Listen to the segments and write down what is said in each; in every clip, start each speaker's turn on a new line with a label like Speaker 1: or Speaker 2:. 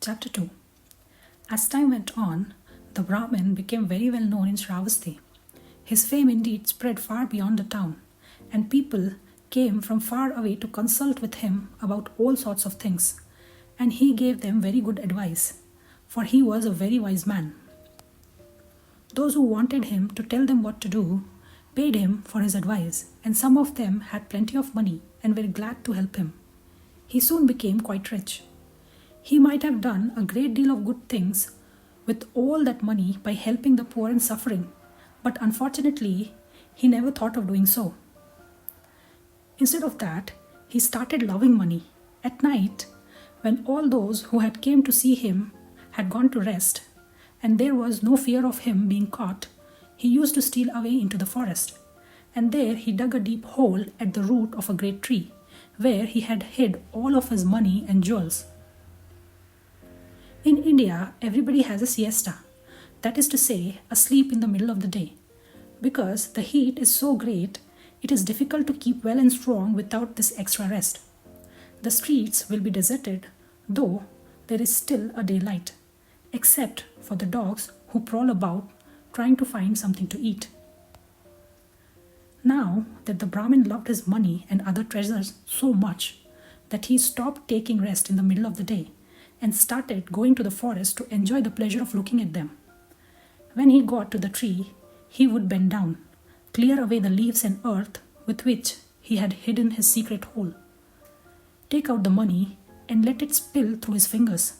Speaker 1: Chapter 2. As time went on, the Brahmin became very well known in Shravasti. His fame indeed spread far beyond the town, and people came from far away to consult with him about all sorts of things, and he gave them very good advice, for he was a very wise man. Those who wanted him to tell them what to do paid him for his advice, and some of them had plenty of money and were glad to help him. He soon became quite rich. He might have done a great deal of good things with all that money by helping the poor and suffering, but unfortunately, he never thought of doing so. Instead of that, he started loving money. At night, when all those who had came to see him had gone to rest, and there was no fear of him being caught, he used to steal away into the forest, and there he dug a deep hole at the root of a great tree, where he had hid all of his money and jewels. In India, everybody has a siesta, that is to say, a sleep in the middle of the day. Because the heat is so great, it is difficult to keep well and strong without this extra rest. The streets will be deserted, though there is still a daylight, except for the dogs who prowl about trying to find something to eat. Now that the Brahmin loved his money and other treasures so much that he stopped taking rest in the middle of the day and started going to the forest to enjoy the pleasure of looking at them. When he got to the tree, he would bend down, clear away the leaves and earth with which he had hidden his secret hole, take out the money and let it spill through his fingers,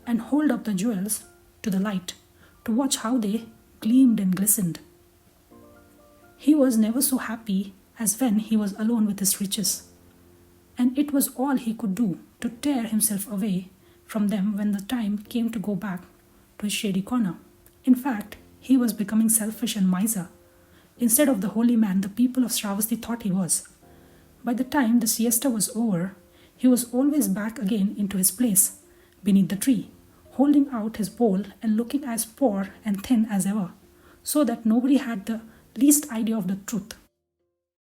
Speaker 1: and hold up the jewels to the light to watch how they gleamed and glistened. He was never so happy as when he was alone with his riches, and it was all he could do to tear himself away from them when the time came to go back to his shady corner. In fact, he was becoming selfish and miser, instead of the holy man the people of Shravasti thought he was. By the time the siesta was over, he was always back again into his place, beneath the tree, holding out his bowl and looking as poor and thin as ever, so that nobody had the least idea of the truth.